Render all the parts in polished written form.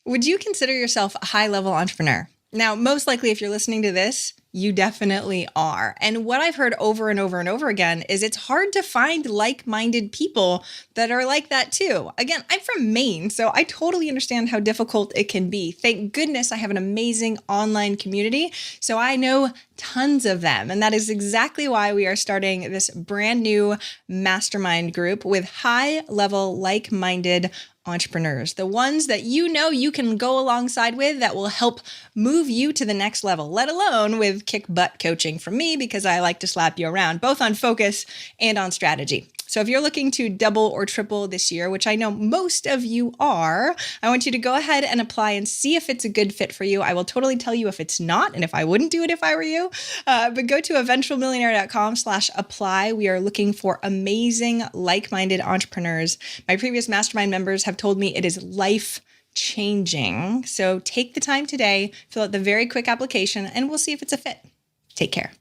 Would you consider yourself a high-level entrepreneur? Now, most likely, if you're listening to this, you definitely are. And what I've heard over and over and over again is it's hard to find like-minded people that are like that too. Again, I'm from Maine, so I totally understand how difficult it can be. Thank goodness I have an amazing online community, so I know tons of them. And that is exactly why we are starting this brand new mastermind group with high-level, like-minded entrepreneurs, the ones that you know you can go alongside with that will help move you to the next level, let alone with kick butt coaching from me, because I like to slap you around, both on focus and on strategy. So if you're looking to double or triple this year, which I know most of you are, I want you to go ahead and apply and see if it's a good fit for you. I will totally tell you if it's not and if I wouldn't do it if I were you. But go to eventualmillionaire.com/apply. We are looking for amazing, like-minded entrepreneurs. My previous mastermind members have told me it is life changing. So take the time today, fill out the very quick application, and we'll see if it's a fit. Take care.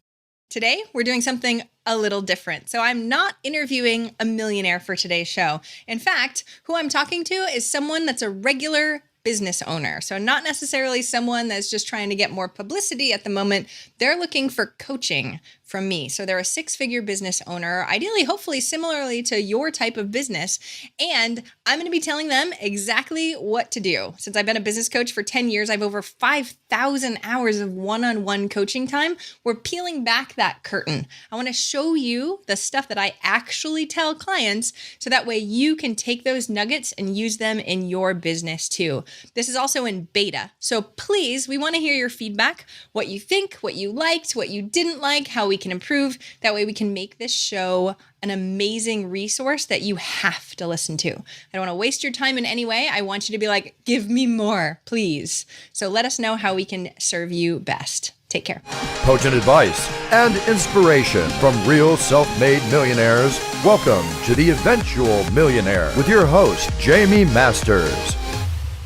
Today, we're doing something a little different. So I'm not interviewing a millionaire for today's show. In fact, who I'm talking to is someone that's a regular business owner. So not necessarily someone that's just trying to get more publicity at the moment. They're looking for coaching from me. So they're a six-figure business owner, ideally, hopefully similarly to your type of business. And I'm going to be telling them exactly what to do. Since I've been a business coach for 10 years, I've over 5,000 hours of one-on-one coaching time. We're peeling back that curtain. I want to show you the stuff that I actually tell clients so that way you can take those nuggets and use them in your business too. This is also in beta. So please, we want to hear your feedback, what you think, what you liked, what you didn't like, how we can improve. That way we can make this show an amazing resource that you have to listen to. I don't want to waste your time in any way. I want you to be like, give me more, please. So let us know how we can serve you best. Take care. Potent advice and inspiration from real self-made millionaires. Welcome to The Eventual Millionaire with your host, Jaime Masters.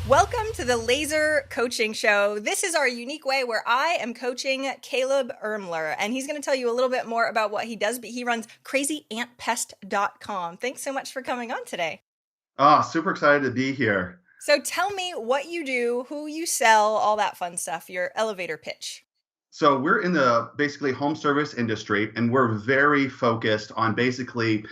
Welcome to the Laser Coaching Show. This is our unique way where I am coaching Caleb Irmler, and he's going to tell you a little bit more about what he does, but he runs crazyantpest.com. Thanks so much for coming on today. Oh, super excited to be here. So tell me what you do, who you sell, all that fun stuff, your elevator pitch. So we're in the basically home service industry, and we're very focused on basically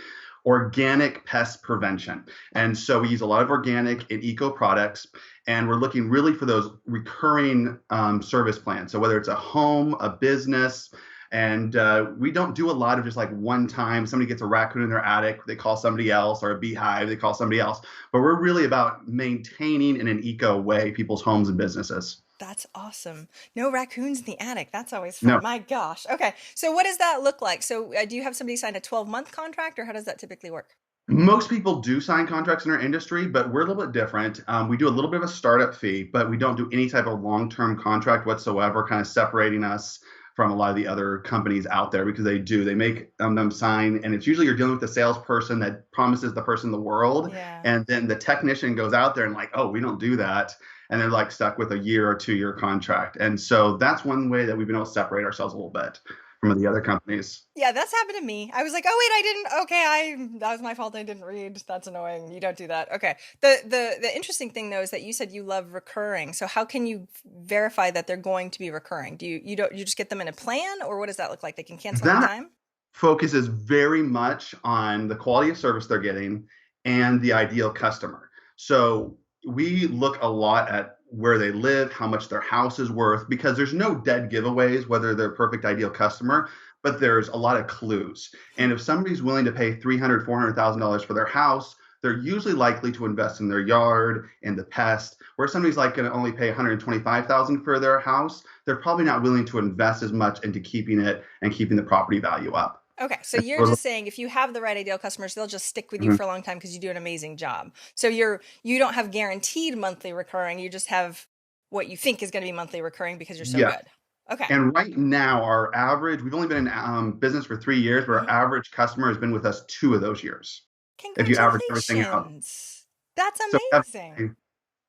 organic pest prevention. And so we use a lot of organic and eco products, and we're looking really for those recurring service plans. So whether it's a home, a business, and we don't do a lot of just like one time somebody gets a raccoon in their attic, they call somebody else, or a beehive, they call somebody else. But we're really about maintaining in an eco way people's homes and businesses. That's awesome. No raccoons in the attic. That's always fun. No. My gosh. Okay. So what does that look like? So do you have somebody sign a 12-month contract, or how does that typically work? Most people do sign contracts in our industry, but we're a little bit different. We do a little bit of a startup fee, but we don't do any type of long-term contract whatsoever, kind of separating us from a lot of the other companies out there, because they make them sign, and it's usually you're dealing with the salesperson that promises the person the world, and then the technician goes out there and like, oh, we don't do that. And they're like stuck with a year or 2 year contract. And so that's one way that we've been able to separate ourselves a little bit from the other companies. Yeah, that's happened to me. I was like, oh wait, I didn't. Okay, that was my fault. I didn't read. That's annoying. You don't do that. Okay. The interesting thing though is that you said you love recurring. So how can you verify that they're going to be recurring? Do you just get them in a plan, or what does that look like? They can cancel anytime? Focuses very much on the quality of service they're getting and the ideal customer. So we look a lot at where they live, how much their house is worth, because there's no dead giveaways whether they're a perfect ideal customer, but there's a lot of clues. And if somebody's willing to pay $300,000, $400,000 for their house, they're usually likely to invest in their yard and the pest. Where somebody's like going to only pay $125,000 for their house, they're probably not willing to invest as much into keeping it and keeping the property value up. Okay, so you're just saying if you have the right ideal customers, they'll just stick with you for a long time because you do an amazing job. So you don't have guaranteed monthly recurring. You just have what you think is going to be monthly recurring because you're so good. Okay. And right now, our average, we've only been in business for 3 years, but our average customer has been with us 2 of those years. If you average everything out. That's amazing. So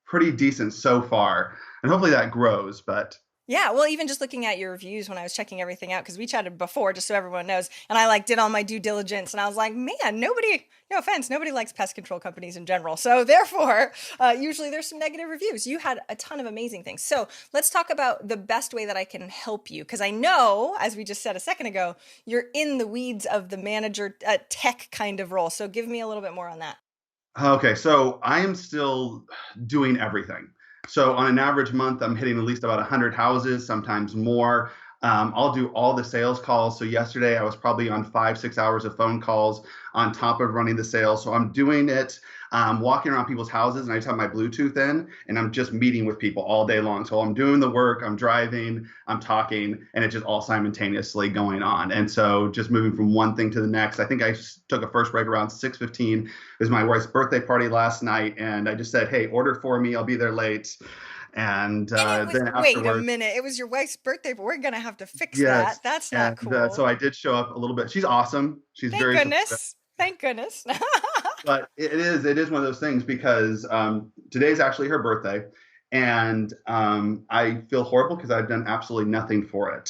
pretty decent so far. And hopefully that grows, but Yeah, well, even just looking at your reviews when I was checking everything out, because we chatted before, just so everyone knows, and I like did all my due diligence, and I was like, man, nobody, no offense, nobody likes pest control companies in general. So therefore, usually there's some negative reviews. You had a ton of amazing things. So let's talk about the best way that I can help you, because I know, as we just said a second ago, you're in the weeds of the manager tech kind of role. So give me a little bit more on that. Okay, so I am still doing everything. So on an average month, I'm hitting at least about 100 houses, sometimes more. I'll do all the sales calls. So yesterday I was probably on 5, 6 hours of phone calls on top of running the sales. So I'm doing it, walking around people's houses, and I just have my Bluetooth in, and I'm just meeting with people all day long. So I'm doing the work, I'm driving, I'm talking, and it's just all simultaneously going on. And so just moving from one thing to the next. I think I took a first break around 6:15. It was my wife's birthday party last night, and I just said, hey, order for me, I'll be there late. And then wait a afterwards, minute, it was your wife's birthday, but we're gonna have to fix yes. that. That's not And cool. so I did show up a little bit. She's awesome. She's Thank very supportive. goodness. Thank goodness. But it is one of those things because today's actually her birthday, and I feel horrible because I've done absolutely nothing for it.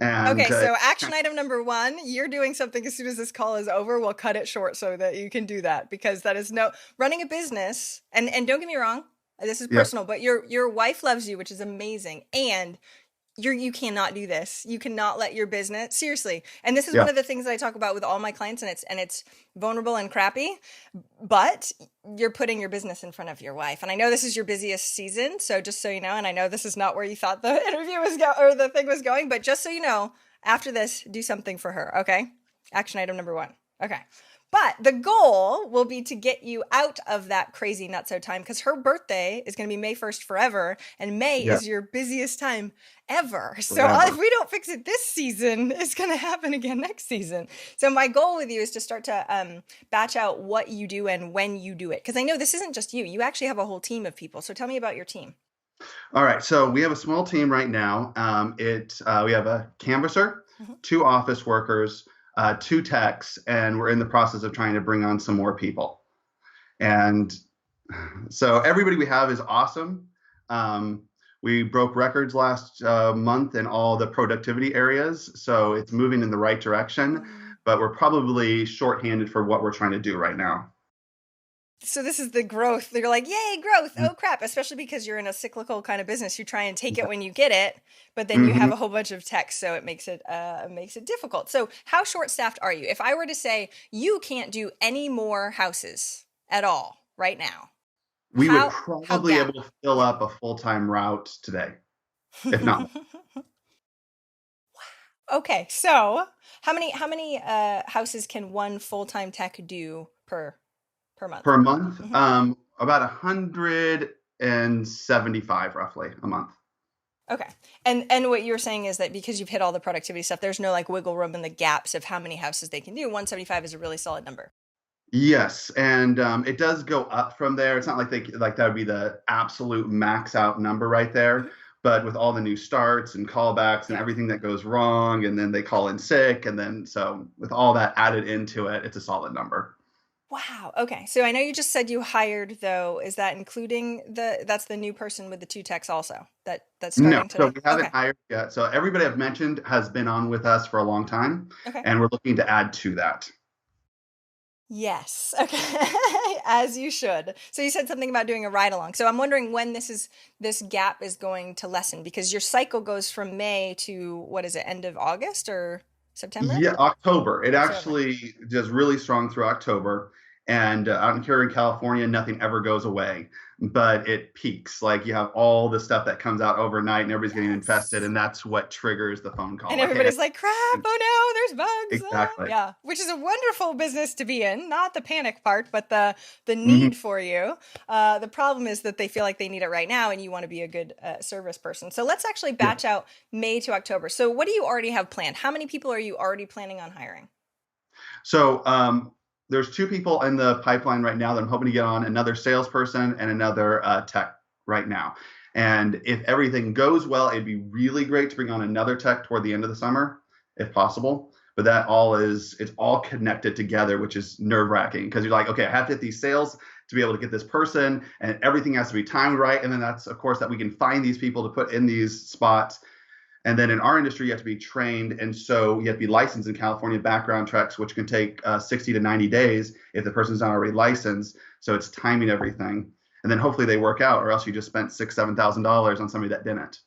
And Okay, so action item number one, you're doing something as soon as this call is over. We'll cut it short so that you can do that, because that is no running a business. And don't get me wrong, this is yeah, personal, but your wife loves you, which is amazing. And you cannot do this. You cannot let your business, seriously. And this is yeah. one of the things that I talk about with all my clients, and it's vulnerable and crappy, but you're putting your business in front of your wife. And I know this is your busiest season, so just so you know, and I know this is not where you thought the interview was or the thing was going, but just so you know, after this, do something for her, okay? Action item number one. Okay. But the goal will be to get you out of that crazy nutso time, because her birthday is going to be May 1st forever, and May Yeah. is your busiest time ever. So Forever. if we don't fix it this season, it's going to happen again next season. So my goal with you is to start to batch out what you do and when you do it, because I know this isn't just you. You actually have a whole team of people. So tell me about your team. All right. So we have a small team right now. We have a canvasser, Mhm. 2 office workers, 2 techs, and we're in the process of trying to bring on some more people. And so everybody we have is awesome. We broke records last month in all the productivity areas, so it's moving in the right direction, but we're probably shorthanded for what we're trying to do right now. So this is the growth. You're like, yay, growth. Oh crap. Especially because you're in a cyclical kind of business. You try and take it when you get it, but then you have Mhm. a whole bunch of tech, so it makes it difficult. So how short-staffed are you? If I were to say you can't do any more houses at all right now, We would how probably gap? able to fill Yeah. up a full-time route today, if not more. Okay, so how many houses can one full-time tech do per month? Per month. Mhm. About 175 roughly a month. Okay. And what you're saying is that because you've hit all the productivity stuff, there's no like wiggle room in the gaps of how many houses they can do. 175 is a really solid number. Yes, and it does go up from there. It's not like that would be the absolute max out number right there, Mhm. but with all the new starts and callbacks and Yeah. everything that goes wrong, and then they call in sick, and then so with all that added into it, it's a solid number. Wow. Okay. So I know you just said you hired though. Is that including that's the new person with the 2 techs also that's No, starting so today? we haven't Okay. hired yet. So everybody I've mentioned has been on with us for a long time, Okay. and we're looking to add to that. Yes. Okay. As you should. So you said something about doing a ride along. So I'm wondering when this gap is going to lessen, because your cycle goes from May to what is it, end of August or September? Yeah, October. It October. actually does really strong through October. And out here in California, nothing ever goes away, but it peaks. Like you have all the stuff that comes out overnight and everybody's getting infested. Yes. And that's what triggers the phone call. And Like, hey, everybody's like, crap, oh no, there's bugs. Ah. exactly. Yeah, which is a wonderful business to be in. Not the panic part, but the Mhm. need for you. The problem is that they feel like they need it right now, and you want to be a good service person. So let's actually Yeah. batch out May to October. So what do you already have planned? How many people are you already planning on hiring? So there's 2 people in the pipeline right now that I'm hoping to get on, another salesperson and another tech right now. And if everything goes well, it'd be really great to bring on another tech toward the end of the summer, if possible. But it's all connected together, which is nerve wracking because you're like, okay, I have to hit these sales to be able to get this person, and everything has to be timed right. And then that's, of course, that we can find these people to put in these spots. And then in our industry, you have to be trained. And so you have to be licensed in California background checks, which can take 60 to 90 days if the person's not already licensed. So it's timing everything. And then hopefully they work out, or else you just spent $6,000, $7,000 on somebody that didn't.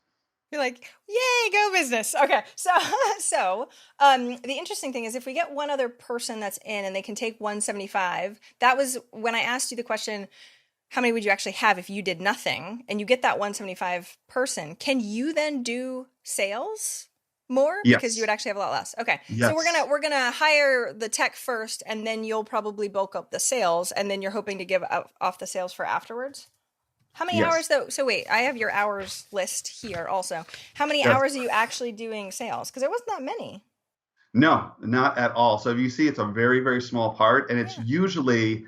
You're like, yay, go business. Okay. So the interesting thing is if we get one other person that's in and they can take 175, that was when I asked you the question, how many would you actually have if you did nothing, and you get that 175 person, can you then do sales more? Yes. Because you would actually have a lot less. Okay. Yes. So we're gonna hire the tech first, and then you'll probably bulk up the sales, and then you're hoping to give off the sales for afterwards. How many hours though? So wait, I have your hours list here also. How many hours are you actually doing sales? Because there wasn't that many. No, not at all. So if you see, it's a very, very small part, and it's usually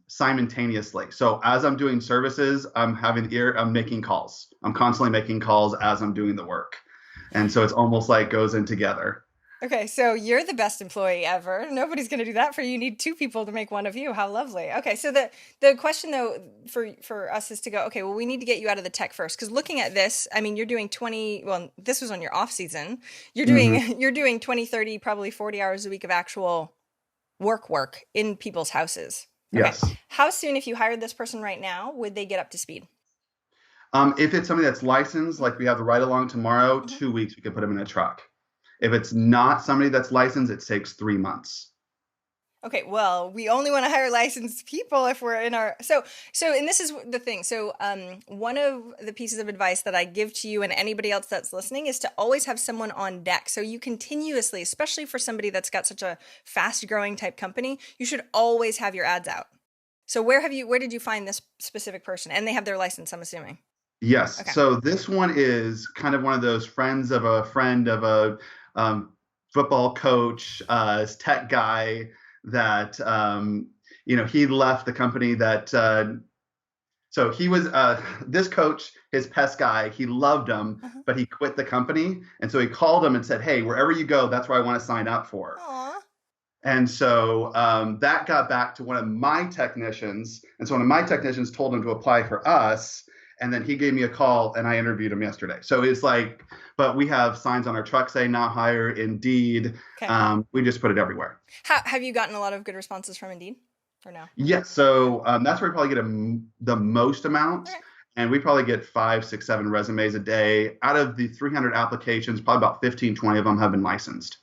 simultaneously. So as I'm doing services, I'm making calls. I'm constantly making calls as I'm doing the work. And so it's almost like goes in together. Okay, so you're the best employee ever. Nobody's going to do that for you. You need two people to make one of you. How lovely. Okay, so the question though for us is to go, okay, well, we need to get you out of the tech first, because looking at this, I mean, you're doing 20, well, this was on your off season. You're doing 20, 30, probably 40 hours a week of actual work in people's houses. Okay. Yes. How soon, if you hired this person right now, would they get up to speed? If it's somebody that's licensed, like we have the ride along tomorrow, 2 weeks, we can put them in a truck. If it's not somebody that's licensed, it takes 3 months. Okay, well, we only want to hire licensed people if we're in our so and this is the thing. So one of the pieces of advice that I give to you and anybody else that's listening is to always have someone on deck. So you continuously, especially for somebody that's got such a fast growing type company, you should always have your ads out. So where did you find this specific person? And they have their license, I'm assuming. Yes. Okay. So this one is kind of one of those friends of a friend of a football coach, tech guy that, he left the company that, so he was, this coach, his pest guy, he loved him, but he quit the company. And so he called him and said, hey, wherever you go, that's where I want to sign up for. Aww. And so that got back to one of my technicians. And so one of my technicians told him to apply for us. And then he gave me a call and I interviewed him yesterday. So it's like, but we have signs on our truck saying not hire, Indeed. Okay. We just put it everywhere. Have you gotten a lot of good responses from Indeed or no? Yes. So that's where we probably get the most amount. Okay. And we probably get 5, 6, 7 resumes a day. Out of the 300 applications, probably about 15, 20 of them have been licensed.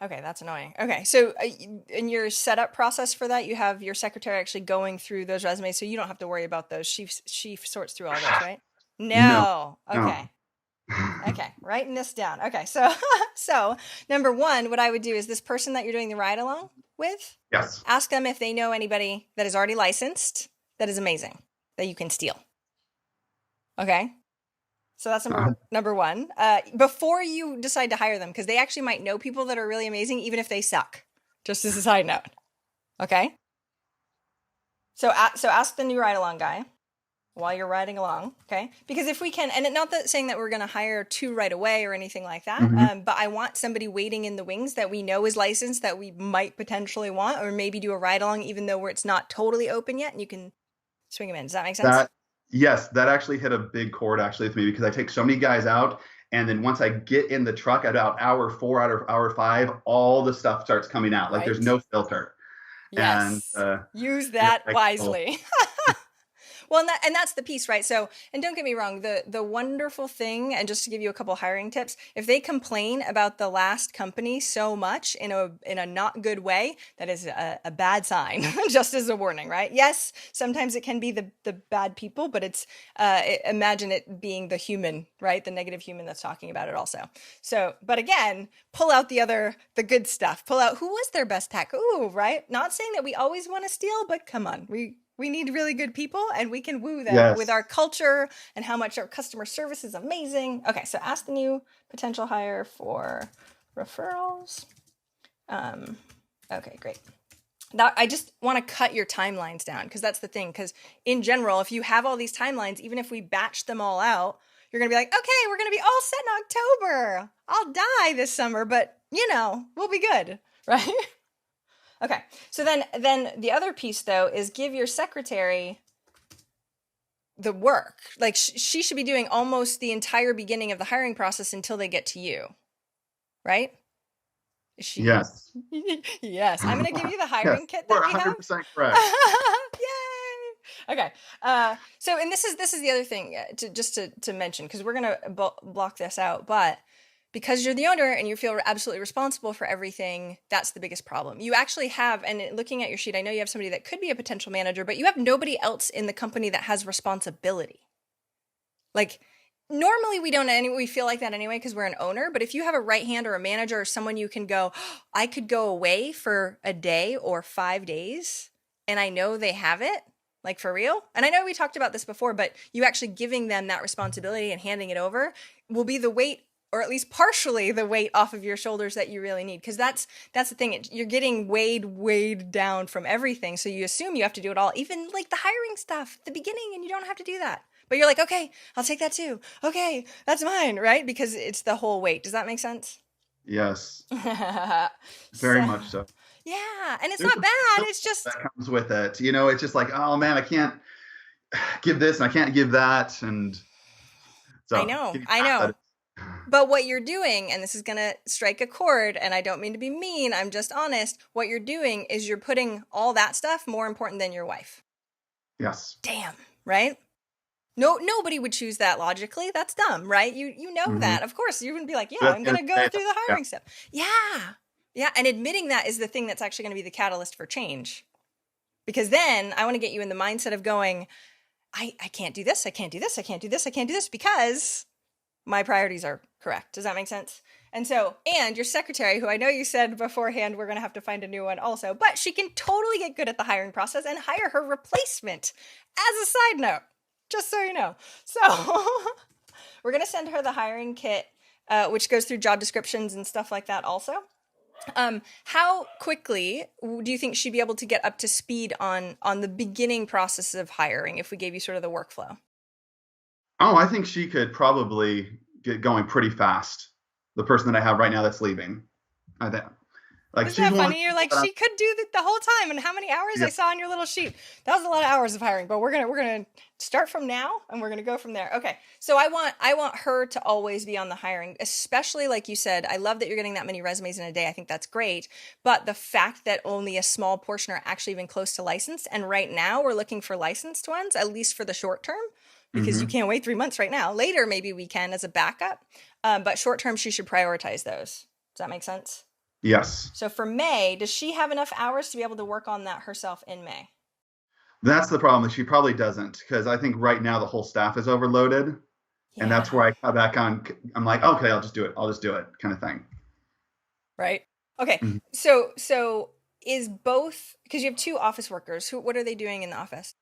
Okay, that's annoying. Okay, so in your setup process for that, you have your secretary actually going through those resumes, so you don't have to worry about those. She sorts through all those, right? No. Okay. Okay, writing this down. Okay, so number one, what I would do is this person that you're doing the ride along with, yes, ask them if they know anybody that is already licensed that is amazing that you can steal. Okay. So that's number one. Before you decide to hire them, because they actually might know people that are really amazing, even if they suck. Just as a side note. Okay? So ask the new ride-along guy while you're riding along, okay? Because if we can, and not that saying that we're going to hire 2 right away or anything like that, but I want somebody waiting in the wings that we know is licensed that we might potentially want, or maybe do a ride-along even though it's not totally open yet, and you can swing them in. Does that make sense? Yes, that actually hit a big chord actually with me, because I take so many guys out, and then once I get in the truck at about hour 4 out of hour 5, all the stuff starts coming out. Like there's no filter. Yes. And, use that wisely. Well, and that's the piece, right? So, and don't get me wrong, the wonderful thing, and just to give you a couple hiring tips, if they complain about the last company so much in a not good way, that is a bad sign, just as a warning, right? Yes, sometimes it can be the bad people, but it's imagine it being the human, right? The negative human that's talking about it also. So, but again, pull out the good stuff. Pull out who was their best tech. Ooh, right? Not saying that we always want to steal, but come on, we need really good people, and we can woo them with our culture and how much our customer service is amazing. Okay, so ask the new potential hire for referrals. Okay, great. Now, I just want to cut your timelines down, because that's the thing. Because in general, if you have all these timelines, even if we batch them all out, you're going to be like, okay, we're going to be all set in October. I'll die this summer, but, we'll be good, right? Okay. So then the other piece though is give your secretary the work. Like she should be doing almost the entire beginning of the hiring process until they get to you, right? Is she? Yes. Yes. I'm going to give you the Yes, hiring kit we're that we have. 100% correct. Yay! Okay. So, and this is the other thing to mention, because we're going to block this out, but because you're the owner and you feel absolutely responsible for everything, that's the biggest problem. You actually have, and looking at your sheet, I know you have somebody that could be a potential manager, but you have nobody else in the company that has responsibility. Like, normally we feel like that anyway because we're an owner, but if you have a right hand or a manager or someone you can go, oh, I could go away for a day or 5 days, and I know they have it, like for real. And I know we talked about this before, but you actually giving them that responsibility and handing it over will be the weight, or at least partially the weight, off of your shoulders that you really need. Because that's the thing. You're getting weighed down from everything. So you assume you have to do it all, even like the hiring stuff at the beginning, and you don't have to do that. But you're like, okay, I'll take that too. Okay, that's mine, right? Because it's the whole weight. Does that make sense? Yes. Very much so. Yeah, and it's There's not bad. It's just that comes with it. It's just like, oh man, I can't give this and I can't give that. And so I know. But what you're doing, and this is going to strike a chord, and I don't mean to be mean, I'm just honest. What you're doing is you're putting all that stuff more important than your wife. Yes. Damn, right? No, nobody would choose that logically. That's dumb, right? You know that. Of course, you wouldn't be like, yeah, I'm going to go through the hiring step. Yeah. Yeah, and admitting that is the thing that's actually going to be the catalyst for change. Because then I want to get you in the mindset of going, I can't do this, I can't do this, I can't do this, I can't do this because my priorities are correct. Does that make sense? And so, and your secretary, who I know you said beforehand, we're going to have to find a new one also, but she can totally get good at the hiring process and hire her replacement as a side note, just so you know. So we're going to send her the hiring kit, which goes through job descriptions and stuff like that also. How quickly do you think she'd be able to get up to speed on the beginning process of hiring if we gave you sort of the workflow? Oh, I think she could probably get going pretty fast. The person that I have right now that's leaving. I think. Like, isn't that funny? You're like, she could do that the whole time. And how many hours I saw on your little sheet? That was a lot of hours of hiring, but we're gonna start from now and we're gonna go from there. Okay. So I want her to always be on the hiring, especially like you said. I love that you're getting that many resumes in a day. I think that's great. But the fact that only a small portion are actually even close to licensed, and right now we're looking for licensed ones, at least for the short term, because you can't wait 3 months right now. Later, maybe we can as a backup. But short term, she should prioritize those. Does that make sense? Yes. So for May, does she have enough hours to be able to work on that herself in May? That's the problem. She probably doesn't, because I think right now the whole staff is overloaded. Yeah. And that's where I come back on. I'm like, okay, I'll just do it kind of thing. Right. Okay. Mm-hmm. So is both, because you have 2 office workers, what are they doing in the office?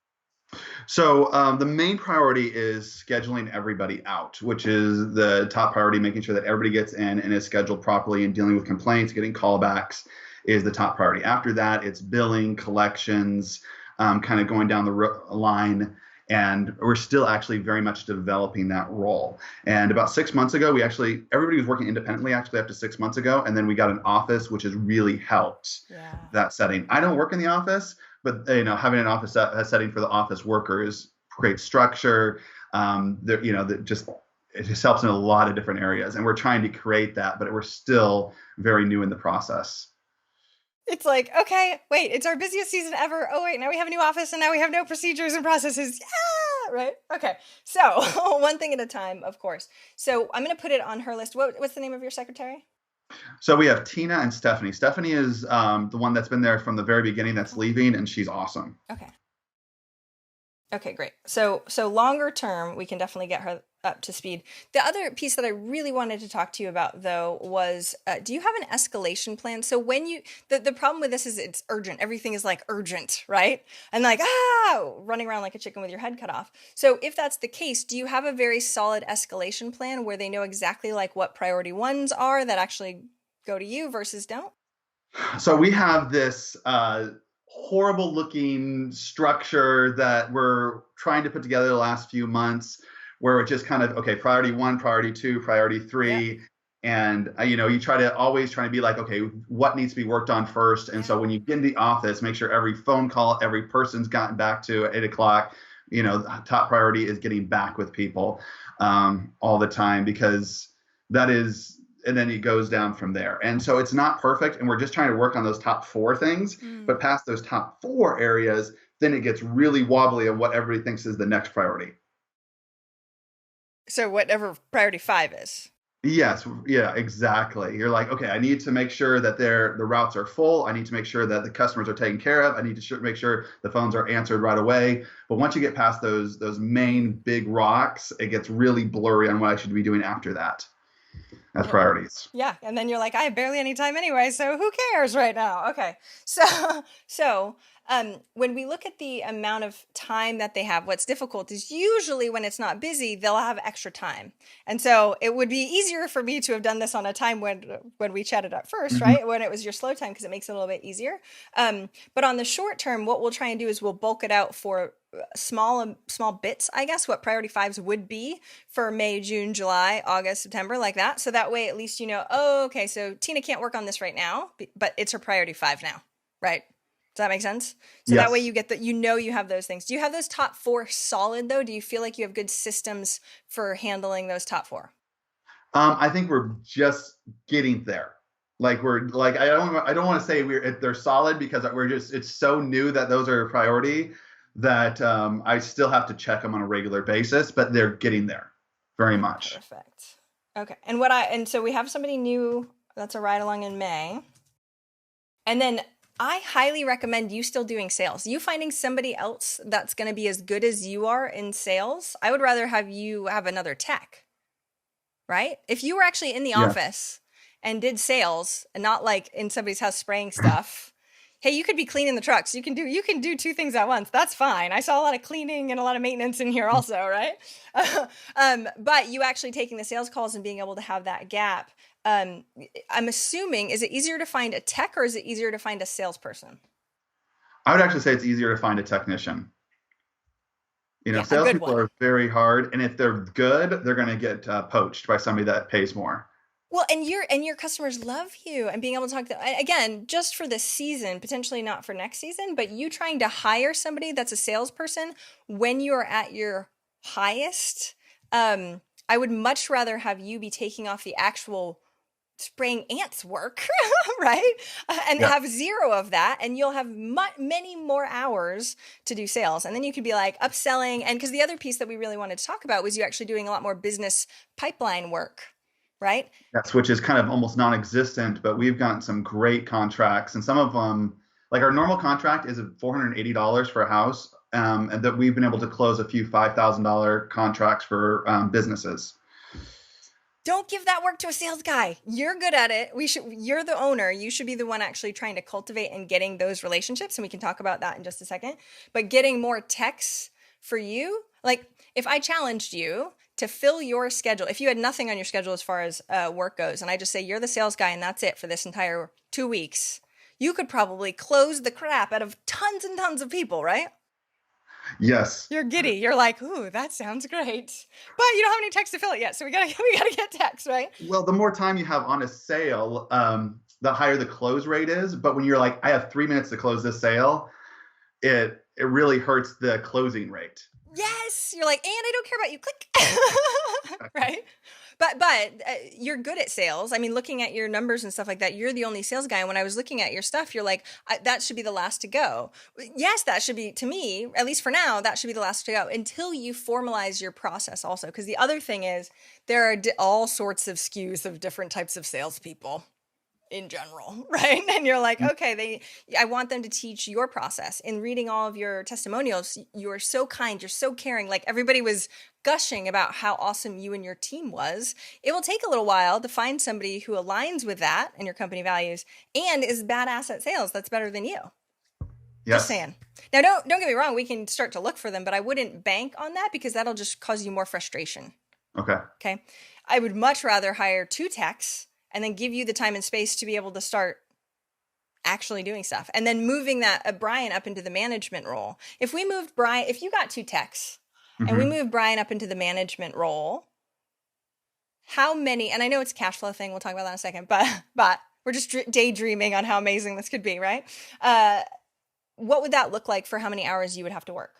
So the main priority is scheduling everybody out, which is the top priority. Making sure that everybody gets in and is scheduled properly, and dealing with complaints, getting callbacks is the top priority. After that, it's billing, collections, kind of going down the line. And we're still actually very much developing that role. And about 6 months ago, everybody was working independently actually up to 6 months ago. And then we got an office, which has really helped that setting. I don't work in the office, but having an office setting for the office workers creates structure. It just helps in a lot of different areas, and we're trying to create that, but we're still very new in the process. It's like, okay, wait, it's our busiest season ever. Oh wait, now we have a new office, and now we have no procedures and processes. Yeah, right. Okay, so one thing at a time, of course. So I'm going to put it on her list. What's the name of your secretary? So we have Tina and Stephanie. Stephanie is the one that's been there from the very beginning that's leaving, and she's awesome. Okay, great. So longer term, we can definitely get her up to speed. The other piece that I really wanted to talk to you about, though, was do you have an escalation plan? So when the problem with this is it's urgent. Everything is like urgent, right? And like, running around like a chicken with your head cut off. So if that's the case, do you have a very solid escalation plan where they know exactly like what priority ones are that actually go to you versus don't? So we have this horrible looking structure that we're trying to put together the last few months, where it's just kind of, okay, priority 1, priority 2, priority 3. And you try to always try to be like, okay, what needs to be worked on first? And so when you get in the office, make sure every phone call, every person's gotten back to at 8 o'clock. Top priority is getting back with people all the time, because that is, and then it goes down from there. And so it's not perfect, and we're just trying to work on those top 4 things. But past those top 4 areas, then it gets really wobbly on what everybody thinks is the next priority. So whatever priority 5 is. Yes. Yeah, exactly. You're like, okay, I need to make sure that the routes are full. I need to make sure that the customers are taken care of. I need to make sure the phones are answered right away. But once you get past those main big rocks, it gets really blurry on what I should be doing after that as priorities. Yeah. And then you're like, I have barely any time anyway, so who cares right now? Okay. So when we look at the amount of time that they have, what's difficult is usually when it's not busy, they'll have extra time. And so it would be easier for me to have done this on a time when we chatted at first, right? When it was your slow time, because it makes it a little bit easier. But on the short term, what we'll try and do is we'll bulk it out for small bits, I guess, what priority 5s would be for May, June, July, August, September, like that. So that way, at least, oh, okay, so Tina can't work on this right now, but it's her priority 5 now, right? Does that make sense? So Yes. That way you get that, you have those things. Do you have those top 4 solid though? Do you feel like you have good systems for handling those top 4? I think we're just getting there. Like I don't want to say they're solid, because it's so new that those are a priority that I still have to check them on a regular basis, but they're getting there very much. Perfect. Okay. And so we have somebody new that's a ride along in May. And then I highly recommend you still doing sales. You finding somebody else that's going to be as good as you are in sales. I would rather have you have another tech, right? If you were actually in the office and did sales and not like in somebody's house spraying stuff, hey, you could be cleaning the trucks. You can do 2 things at once. That's fine. I saw a lot of cleaning and a lot of maintenance in here also, right? But you actually taking the sales calls and being able to have that gap. I'm assuming, is it easier to find a tech or is it easier to find a salesperson? I would actually say it's easier to find a technician. Salespeople are very hard, and if they're good, they're going to get poached by somebody that pays more. Well, and your customers love you, and being able to talk to them, again, just for this season, potentially not for next season, but you trying to hire somebody that's a salesperson when you are at your highest, I would much rather have you be taking off the actual spraying ants work, right? And have 0 of that, and you'll have many more hours to do sales. And then you could be like upselling. And because the other piece that we really wanted to talk about was you actually doing a lot more business pipeline work, right? Yes, which is kind of almost non-existent, but we've gotten some great contracts, and some of them, like our normal contract is $480 for a house, and that we've been able to close a few $5,000 contracts for businesses. Don't give that work to a sales guy. You're good at it. You're the owner. You should be the one actually trying to cultivate and getting those relationships. And we can talk about that in just a second. But getting more techs for you, like if I challenged you to fill your schedule, if you had nothing on your schedule as far as work goes, and I just say you're the sales guy and that's it for this entire 2 weeks, you could probably close the crap out of tons and tons of people, right? Yes. You're giddy. You're like, ooh, that sounds great. But you don't have any techs to fill it yet. So we gotta get techs, right? Well, the more time you have on a sale, the higher the close rate is. But when you're like, I have 3 minutes to close this sale, it really hurts the closing rate. Yes. You're like, and I don't care about you. Click. Right? But you're good at sales. I mean, looking at your numbers and stuff like that, you're the only sales guy. And when I was looking at your stuff, you're like, that should be the last to go. Yes, that should be, to me, at least for now, that should be the last to go until you formalize your process also. Because the other thing is there are all sorts of SKUs of different types of salespeople in general, right? And you're like, okay, I want them to teach your process. In reading all of your testimonials, you are so kind, you're so caring. Like everybody was gushing about how awesome you and your team was. It will take a little while to find somebody who aligns with that and your company values and is badass at sales that's better than you. Yes. Just saying. Now, don't get me wrong. We can start to look for them, but I wouldn't bank on that because that'll just cause you more frustration. Okay. I would much rather hire 2 techs and then give you the time and space to be able to start actually doing stuff. And then moving that Brian up into the management role. If you got 2 techs and we moved Brian up into the management role, how many, and I know it's a cash flow thing, we'll talk about that in a second, but we're just daydreaming on how amazing this could be, right? What would that look like for how many hours you would have to work?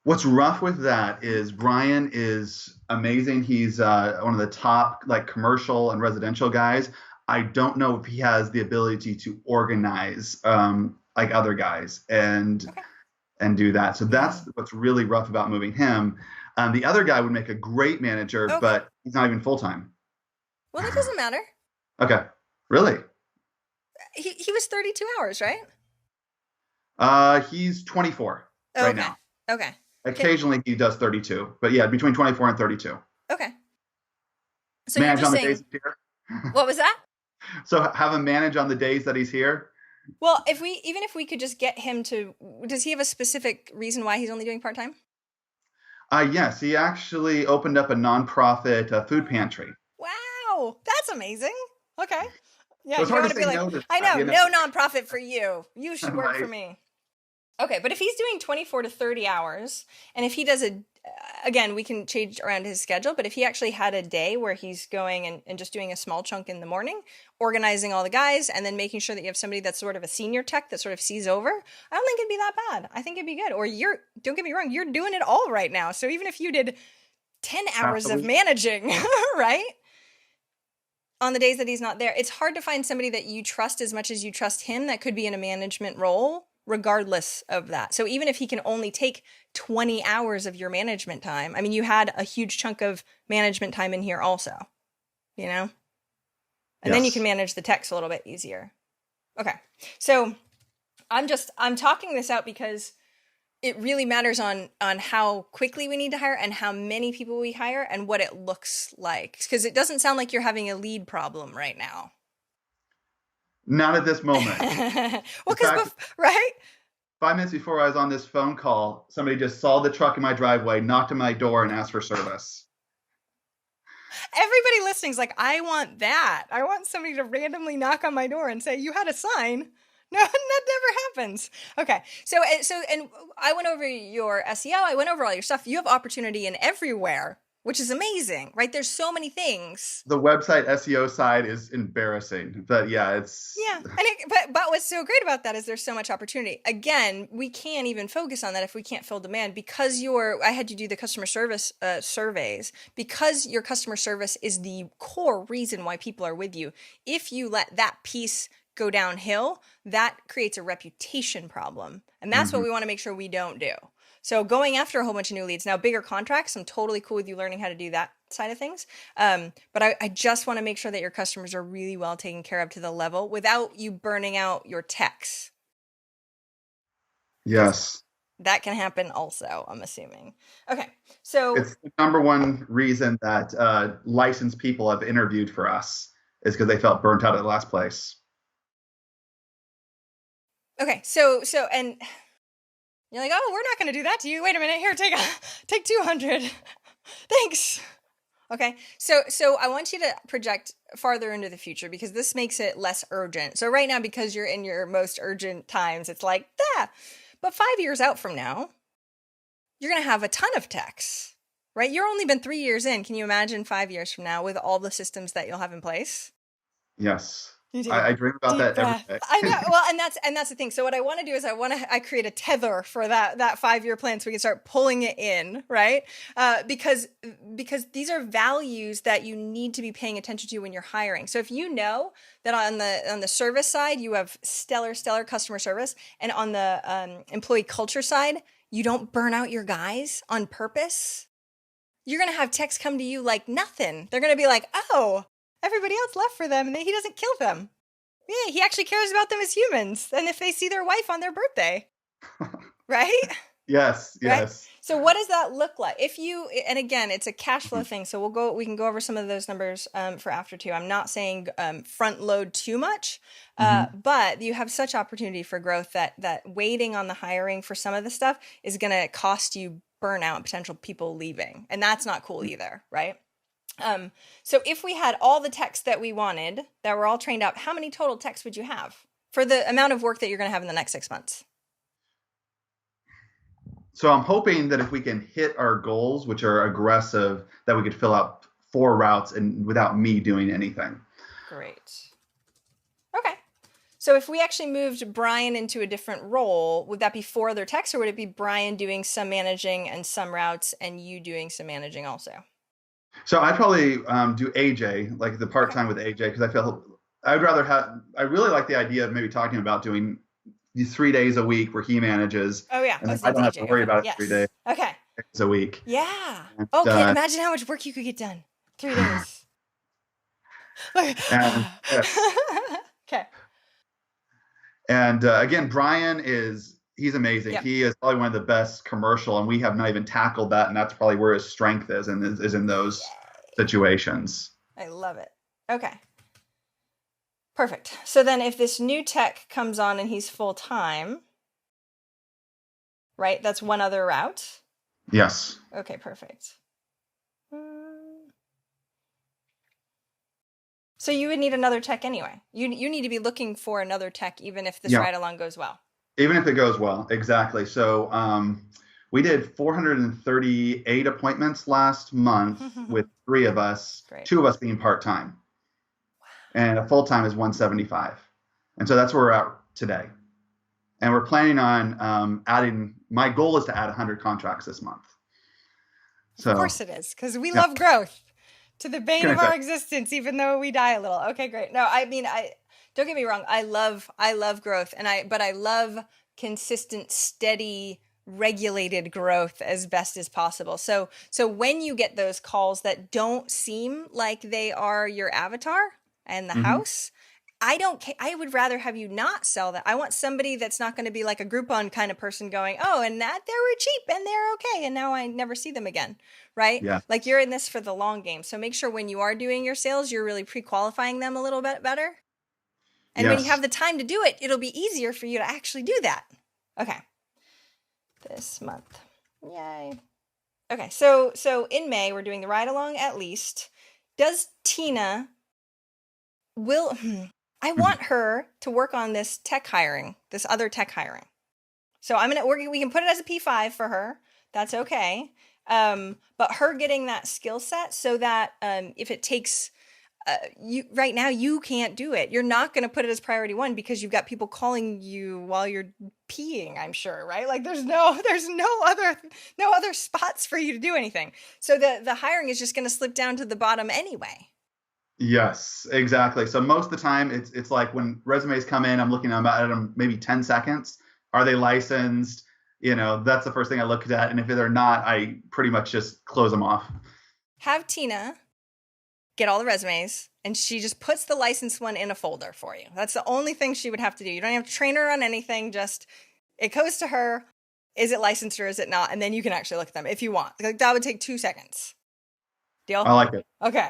What's rough with that is Brian is amazing. He's one of the top like commercial and residential guys. I don't know if he has the ability to organize like other guys and do that. So that's what's really rough about moving him. The other guy would make a great manager, but he's not even full time. Well, that doesn't matter. Okay, really? He was 32 hours, right? He's 24 right now. Okay. Occasionally he does 32, but yeah, between 24 and 32. Okay. So manage you're just on the saying, days he's here. What was that? So have him manage on the days that he's here. Well, even if we could just get him to, does he have a specific reason why he's only doing part-time? Yes, he actually opened up a nonprofit food pantry. Wow, that's amazing. Okay. Yeah, it's you hard want to to say be like, no to I know, that, no nonprofit for you. You should work Right. for me. Okay, but if he's doing 24 to 30 hours, and if he does again, we can change around his schedule, but if he actually had a day where he's going and just doing a small chunk in the morning, organizing all the guys, and then making sure that you have somebody that's sort of a senior tech that sort of sees over, I don't think it'd be that bad. I think it'd be good. Or don't get me wrong, you're doing it all right now. So even if you did 10 hours of managing, right? On the days that he's not there, it's hard to find somebody that you trust as much as you trust him that could be in a management role regardless of that. So even if he can only take 20 hours of your management time, I mean, you had a huge chunk of management time in here also, you know? And then you can manage the text a little bit easier. Okay. So I'm talking this out because it really matters on how quickly we need to hire and how many people we hire and what it looks like. Because it doesn't sound like you're having a lead problem right now. Not at this moment. Well, because, right? 5 minutes before I was on this phone call, somebody just saw the truck in my driveway, knocked on my door, and asked for service. Everybody listening's like, I want that. I want somebody to randomly knock on my door and say, you had a sign. No, that never happens. Okay. So, and I went over your SEO. I went over all your stuff. You have opportunity in everywhere, which is amazing, right? There's so many things. The website SEO side is embarrassing, but yeah, it's... Yeah, but what's so great about that is there's so much opportunity. Again, we can't even focus on that if we can't fill demand because I had you do the customer service surveys because your customer service is the core reason why people are with you. If you let that piece go downhill, that creates a reputation problem. And that's what we want to make sure we don't do. So going after a whole bunch of new leads, now bigger contracts, I'm totally cool with you learning how to do that side of things. But I just want to make sure that your customers are really well taken care of to the level without you burning out your techs. Yes. That can happen also, I'm assuming. Okay, so... It's the number one reason that licensed people have interviewed for us is because they felt burnt out at the last place. Okay, so and you're like, oh, we're not going to do that to you. Wait a minute, here, take 200. Thanks. Okay, so I want you to project farther into the future because this makes it less urgent. So right now, because you're in your most urgent times, it's like, but 5 years out from now, you're going to have a ton of techs, right? You're only been 3 years in. Can you imagine 5 years from now with all the systems that you'll have in place? Yes. I dream about that every day. I know. Well, and that's the thing. So what I want to do is I create a tether for that 5-year plan so we can start pulling it in, right? Because these are values that you need to be paying attention to when you're hiring. So if you know that on the service side you have stellar customer service, and on the employee culture side you don't burn out your guys on purpose, you're gonna have techs come to you like nothing. They're gonna be like, oh, everybody else left for them and he doesn't kill them. Yeah, he actually cares about them as humans. And if they see their wife on their birthday, right? Yes. Right? So what does that look like? And again, it's a cash flow thing. So we can go over some of those numbers for after too. I'm not saying front load too much, but you have such opportunity for growth that waiting on the hiring for some of the stuff is going to cost you burnout, potential people leaving. And that's not cool either, right? So if we had all the techs that we wanted, that were all trained up, how many total techs would you have for the amount of work that you're going to have in the next 6 months? So I'm hoping that if we can hit our goals, which are aggressive, that we could fill out 4 routes and without me doing anything. Great. Okay. So if we actually moved Brian into a different role, would that be 4 other techs, or would it be Brian doing some managing and some routes and you doing some managing also? So I'd probably do AJ, like the part-time with AJ, because I really like the idea of maybe talking about doing 3 days a week where he manages. Oh yeah. And then I don't have to worry about it 3 days Okay. a week. Yeah. And, Okay. Imagine how much work you could get done. 3 days. and, Okay. And again, Brian he's amazing. Yep. He is probably one of the best commercial, and we have not even tackled that. And that's probably where his strength is, and is in those situations. I love it. Okay. Perfect. So then if this new tech comes on and he's full time, right? That's one other route. Yes. Okay, perfect. So you would need another tech anyway. You need to be looking for another tech even if this ride along goes well. Even if it goes well, exactly. So we did 438 appointments last month with 3 of us, Great. 2 of us being part-time. Wow. And a full-time is 175. And so that's where we're at today. And we're planning on my goal is to add 100 contracts this month. So, of course it is, because we love growth to the bane of our existence, even though we die a little. Okay, great. No, I mean, don't get me wrong. I love growth, but I love consistent, steady, regulated growth as best as possible. So when you get those calls that don't seem like they are your avatar and the house, I would rather have you not sell that. I want somebody that's not going to be like a Groupon kind of person going, oh, and that they were cheap and they're okay, and now I never see them again, right? Yeah. Like you're in this for the long game. So make sure when you are doing your sales, you're really pre-qualifying them a little bit better. And when you have the time to do it, it'll be easier for you to actually do that. Okay. This month. Yay. Okay, so in May, we're doing the ride along at least. Does Tina I want her to work on this other tech hiring. So we can put it as a P5 for her. That's okay. But her getting that skill set so that if it takes right now you can't do it. You're not going to put it as priority 1 because you've got people calling you while you're peeing, I'm sure, right? Like there's no other spots for you to do anything. So the hiring is just going to slip down to the bottom anyway. Yes, exactly. So most of the time it's like when resumes come in, I'm looking at them maybe 10 seconds. Are they licensed? That's the first thing I look at. And if they're not, I pretty much just close them off. Have Tina get all the resumes, and she just puts the licensed one in a folder for you. That's the only thing she would have to do. You don't have to train her on anything. Just it goes to her. Is it licensed or is it not? And then you can actually look at them if you want. Like that would take 2 seconds. Deal? I like it. Okay.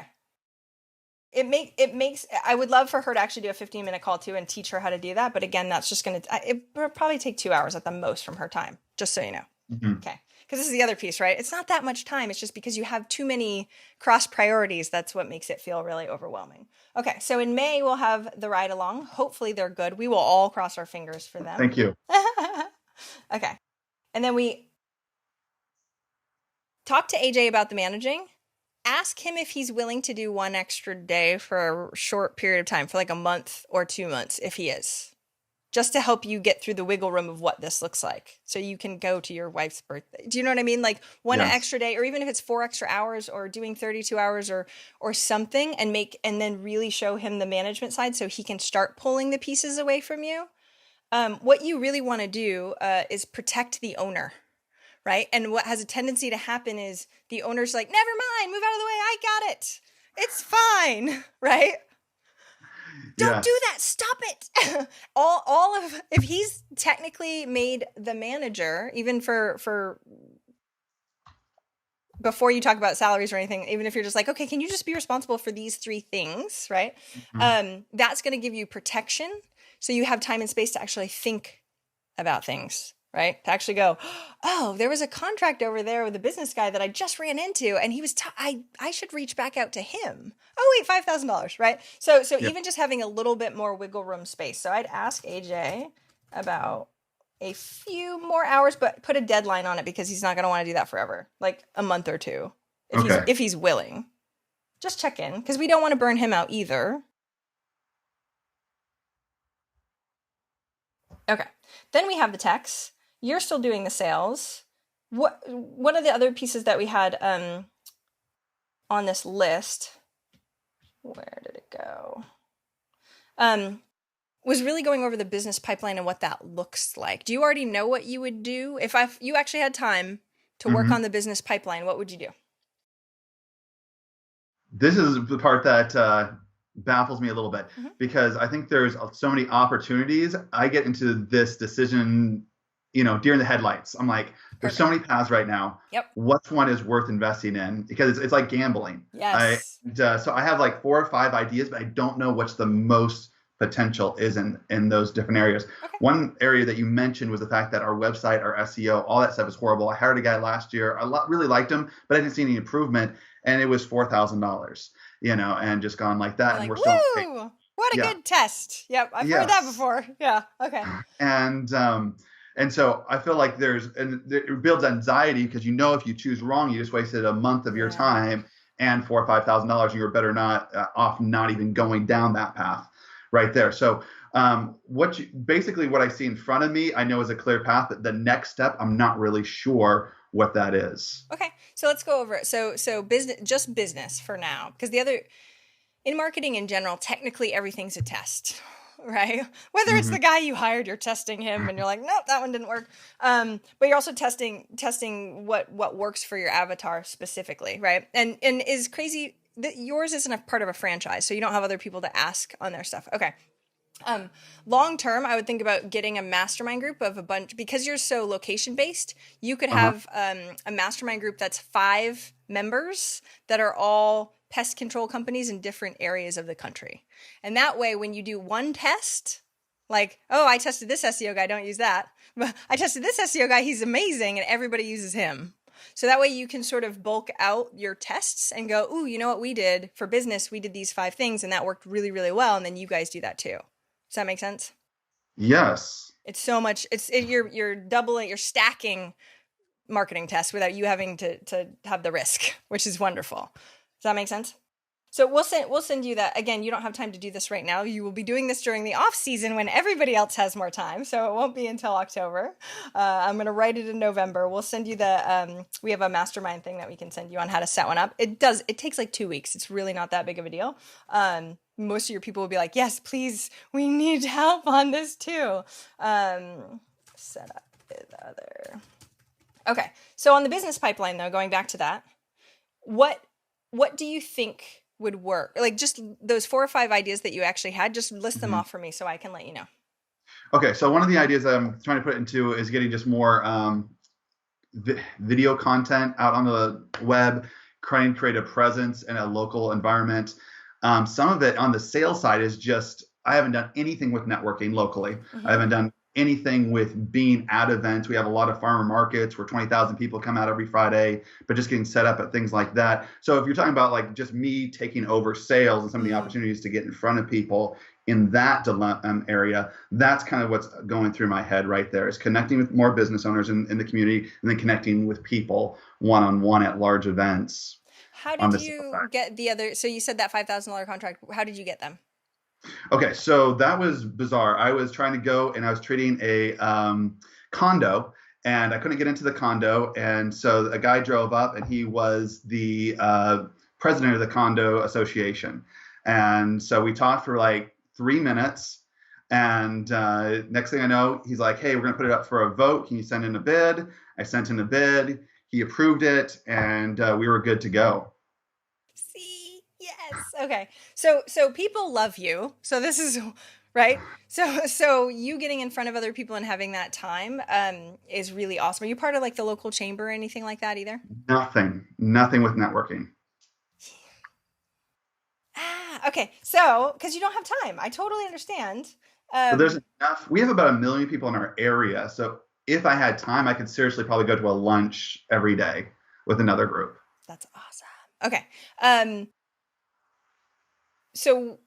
It makes. I would love for her to actually do a 15-minute call too and teach her how to do that. But again, that's just it will probably take 2 hours at the most from her time. Just so you know. Mm-hmm. Okay. Because this is the other piece, right? It's not that much time. It's just because you have too many cross priorities. That's what makes it feel really overwhelming. Okay, so in May, we'll have the ride along. Hopefully they're good. We will all cross our fingers for them. Thank you. Okay. And then we talk to AJ about the managing. Ask him if he's willing to do 1 extra day for a short period of time, for like a month or 2 months, if he is. Just to help you get through the wiggle room of what this looks like. So you can go to your wife's birthday. Do you know what I mean? Like 1 extra day, or even if it's 4 extra hours or doing 32 hours or something, and then really show him the management side so he can start pulling the pieces away from you. What you really want to do is protect the owner, right? And what has a tendency to happen is the owner's like, never mind, move out of the way, I got it. It's fine, right? Don't do that. Stop it. If he's technically made the manager, even for before you talk about salaries or anything, even if you're just like, okay, can you just be responsible for these 3 things, right? Mm-hmm. That's going to give you protection. So you have time and space to actually think about things, right? To actually go, oh, there was a contract over there with a business guy that I just ran into, and he was, I should reach back out to him. Oh, wait, $5,000, right? So even just having a little bit more wiggle room space. So I'd ask AJ about a few more hours, but put a deadline on it because he's not going to want to do that forever, like a month or 2, if he's willing. Just check in, because we don't want to burn him out either. Okay. Then we have the techs. You're still doing the sales. What are the other pieces that we had on this list? Where did it go? Was really going over the business pipeline and what that looks like. Do you already know what you would do? If you actually had time to work on the business pipeline, what would you do? This is the part that baffles me a little bit, because I think there's so many opportunities. I get into this decision, deer in the headlights. I'm like, there's so many paths right now. Yep. Which one is worth investing in? Because it's like gambling. Yes. So I have like 4 or 5 ideas, but I don't know what's the most potential is in those different areas. Okay. One area that you mentioned was the fact that our website, our SEO, all that stuff is horrible. I hired a guy last year. I really liked him, but I didn't see any improvement. And it was $4,000, and just gone like that. And we're still, still, woo! What a good test. Yep. I've heard that before. Yeah. Okay. And so I feel like it builds anxiety, because if you choose wrong, you just wasted a month of your time and $4,000 or $5,000, and you're better off not even going down that path right there. So basically what I see in front of me, I know is a clear path, but the next step, I'm not really sure what that is. Okay. So let's go over it. So business for now, because in marketing in general, technically everything's a test, right? Whether it's the guy you hired, you're testing him and you're like, nope, that one didn't work. But you're also testing what works for your avatar specifically, right? And is crazy that yours isn't a part of a franchise, so you don't have other people to ask on their stuff. Okay. Long term, I would think about getting a mastermind group of a bunch, because you're so location based. You could have a mastermind group that's 5 members that are all pest control companies in different areas of the country. And that way, when you do one test, like, oh, I tested this SEO guy, don't use that. But I tested this SEO guy, he's amazing, and everybody uses him. So that way you can sort of bulk out your tests and go, ooh, you know what we did for business? We did these 5 things and that worked really, really well. And then you guys do that too. Does that make sense? Yes. It's so much. You're doubling, you're stacking marketing tests without you having to have the risk, which is wonderful. Does that make sense? So we'll send you that. Again, you don't have time to do this right now. You will be doing this during the off season when everybody else has more time. So it won't be until October. I'm going to write it in November. We'll send you we have a mastermind thing that we can send you on how to set one up. It takes like 2 weeks. It's really not that big of a deal. Most of your people will be like, yes, please, we need help on this too. Set up with other. Okay. So on the business pipeline though, going back to that, what do you think would work? Like just those 4 or 5 ideas that you actually had, just list them off for me so I can let you know. Okay. So one of the ideas that I'm trying to put into is getting just more video content out on the web, create a presence in a local environment. Some of it on the sales side is just, I haven't done anything with networking locally. I haven't done anything with being at events. We have a lot of farmer markets where 20,000 people come out every Friday, but just getting set up at things like that. So if you're talking about like just me taking over sales and some of the opportunities to get in front of people in that area, that's kind of what's going through my head right there, is connecting with more business owners in the community, and then connecting with people one-on-one at large events. How did you get the other? So you said that $5,000 contract. How did you get them? Okay, so that was bizarre. I was trying to go and I was treating a condo, and I couldn't get into the condo. And so a guy drove up, and he was the president of the condo association. And so we talked for like 3 minutes. And next thing I know, he's like, hey, we're going to put it up for a vote. Can you send in a bid? I sent in a bid. He approved it, and we were good to go. See, yes. Okay. So people love you. So this is right. So you getting in front of other people and having that time is really awesome. Are you part of like the local chamber or anything like that either? Nothing with networking. Okay. So because you don't have time, I totally understand. So there's enough. We have about 1 million people in our area. So if I had time, I could seriously probably go to a lunch every day with another group. That's awesome. Okay. So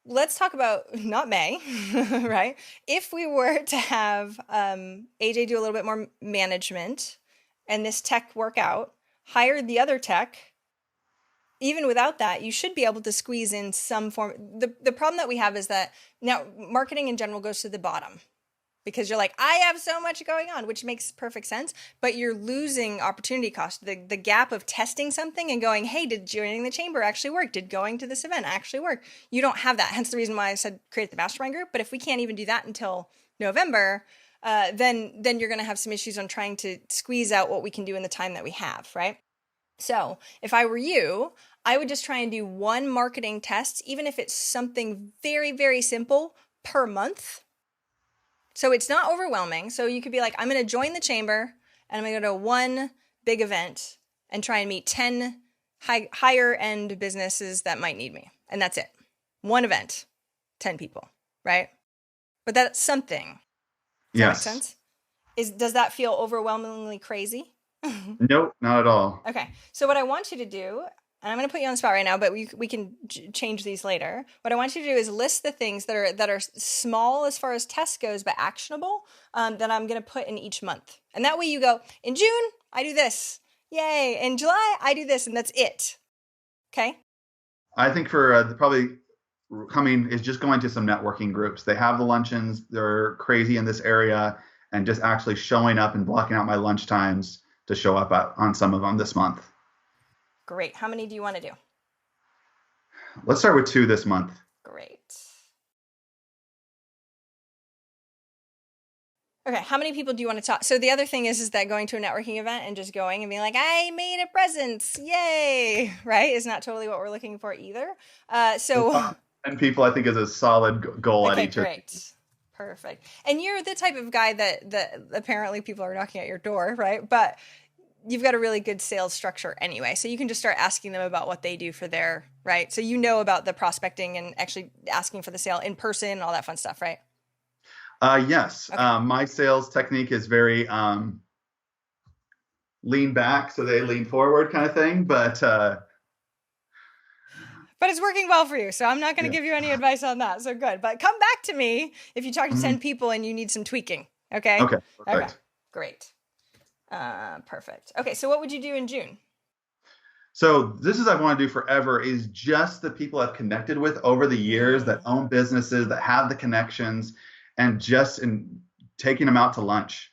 let's talk about not May, right? If we were to have AJ do a little bit more management and this tech work out, hire the other tech, even without that, you should be able to squeeze in some form. The problem that we have is that now marketing in general goes to the bottom because you're like, I have so much going on, which makes perfect sense, but you're losing opportunity cost. The gap of testing something and going, hey, did joining the chamber actually work? Did going to this event actually work? You don't have that. Hence the reason why I said create the mastermind group. But if we can't even do that until November, then you're going to have some issues on trying to squeeze out what we can do in the time that we have, right? So if I were you, I would just try and do one marketing test, even if it's something very, very simple per month. So it's not overwhelming. So you could be like, I'm going to join the chamber and I'm going to go to one big event and try and meet 10 higher end businesses that might need me. And that's it. One event, 10 people, right? But that's something. Does that make sense? Does that feel overwhelmingly crazy? Nope, not at all. Okay. So what I want you to do, and I'm going to put you on the spot right now, but we can change these later. What I want you to do is list the things that are small as far as test goes, but actionable, that I'm going to put in each month. And that way you go, in June, I do this. Yay. In July, I do this. And that's it. Okay. I think for probably coming is just going to some networking groups. They have the luncheons. They're crazy in this area, and just actually showing up and blocking out my lunch times to show up on some of them this month. Great. How many do you want to do? Let's start with 2 this month. Great. Okay. How many people do you want to talk? So the other thing is that going to a networking event and just going and being like, I made a presence. Yay. Right. Is not totally what we're looking for either. And people, I think, is a solid goal at each. Great. Perfect. And you're the type of guy that apparently people are knocking at your door, right? But you've got a really good sales structure anyway. So you can just start asking them about what they do for their, right? So you know about the prospecting and actually asking for the sale in person and all that fun stuff, right? Yes. Okay. My sales technique is very lean back, so they lean forward kind of thing. But it's working well for you. So I'm not going to give you any advice on that. So good. But come back to me if you talk to 10 people and you need some tweaking. Okay? Okay. Perfect. Okay. Great. Perfect. Okay. So what would you do in June? So this is what I want to do forever is just the people I've connected with over the years that own businesses, that have the connections, and just in taking them out to lunch.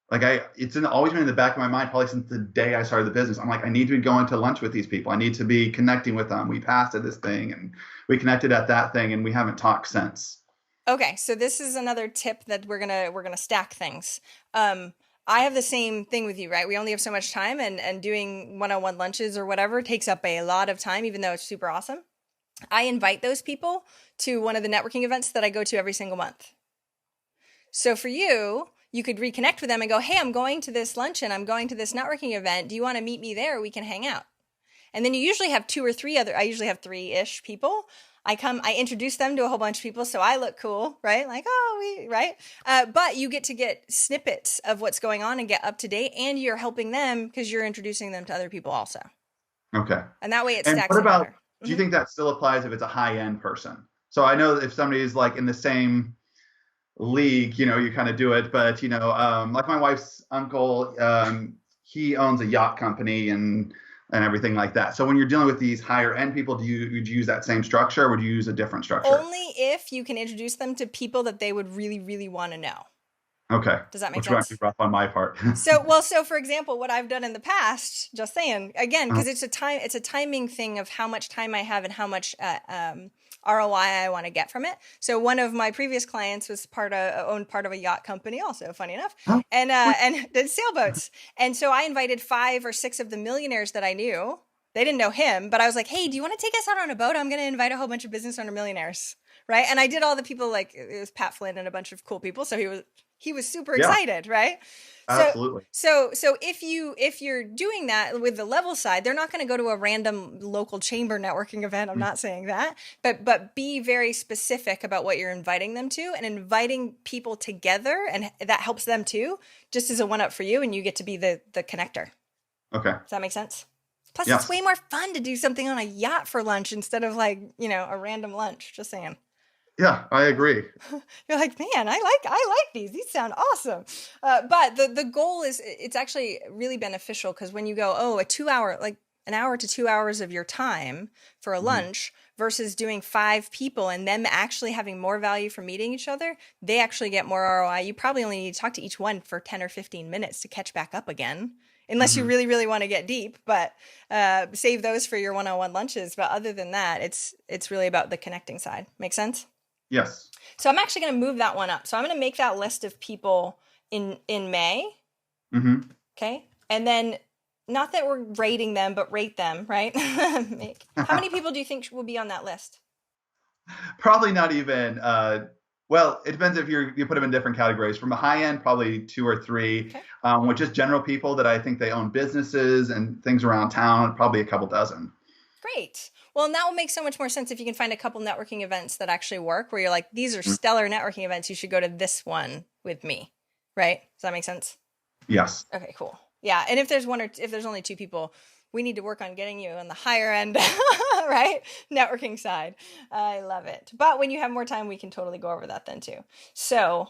Like it's always been in the back of my mind, probably since the day I started the business. I'm like, I need to be going to lunch with these people. I need to be connecting with them. We passed at this thing and we connected at that thing and we haven't talked since. Okay. So this is another tip that we're going to stack things. I have the same thing with you, right? We only have so much time and doing one-on-one lunches or whatever takes up a lot of time, even though it's super awesome. I invite those people to one of the networking events that I go to every single month. So for you, you could reconnect with them and go, hey, I'm going to this luncheon. I'm going to this networking event. Do you want to meet me there? We can hang out. And then you usually have 2 or 3 I usually have 3-ish people. I introduce them to a whole bunch of people. So I look cool, right? Like, right. But you get to get snippets of what's going on and get up to date. And you're helping them because you're introducing them to other people also. Okay. And that way it and stacks what about, better. Do you think that still applies if it's a high-end person? So I know if somebody is like in the same league, you kind of do it, but like my wife's uncle, he owns a yacht company and everything like that. So when you're dealing with these higher end people, would you use that same structure or would you use a different structure? Only if you can introduce them to people that they would really, really want to know. Okay. Does that make sense? Which might be rough on my part. So for example, what I've done in the past, just saying, again, because it's a timing thing of how much time I have and how much ROI I want to get from it. So one of my previous clients was owned part of a yacht company also, funny enough, and did sailboats. And so I invited 5 or 6 of the millionaires that I knew. They didn't know him, but I was like, hey, do you want to take us out on a boat? I'm going to invite a whole bunch of business owner millionaires. Right. And I did all the people, like it was Pat Flynn and a bunch of cool people. So he was super excited, right? Absolutely. So if you're doing that with the level side, they're not going to go to a random local chamber networking event. I'm not saying that, but be very specific about what you're inviting them to and inviting people together, and that helps them too, just as a one up for you, and you get to be the connector. Okay. Does that make sense? Plus, It's way more fun to do something on a yacht for lunch instead of like, a random lunch. Just saying. Yeah, I agree. You're like, man, I like these. These sound awesome. But the goal is, it's actually really beneficial because when you go, a 2 hour, like an hour to 2 hours of your time for a lunch versus doing 5 people and them actually having more value from meeting each other, they actually get more ROI. You probably only need to talk to each one for 10 or 15 minutes to catch back up again, unless you really, really want to get deep, but save those for your one-on-one lunches. But other than that, it's really about the connecting side. Make sense? Yes. So I'm actually going to move that one up. So I'm going to make that list of people in May. Okay. And then not that we're rating them, but rate them, right? How many people do you think will be on that list? Probably not even, well, it depends if you put them in different categories. From the high end, probably 2 or 3, with just general people that I think they own businesses and things around town, probably a couple dozen. Great. Well, and that will make so much more sense if you can find a couple networking events that actually work, where you're like, these are stellar networking events. You should go to this one with me, right? Does that make sense? Yes. Okay, cool. Yeah. And if there's if there's only 2 people, we need to work on getting you on the higher end, right? Networking side. I love it. But when you have more time, we can totally go over that then too. So,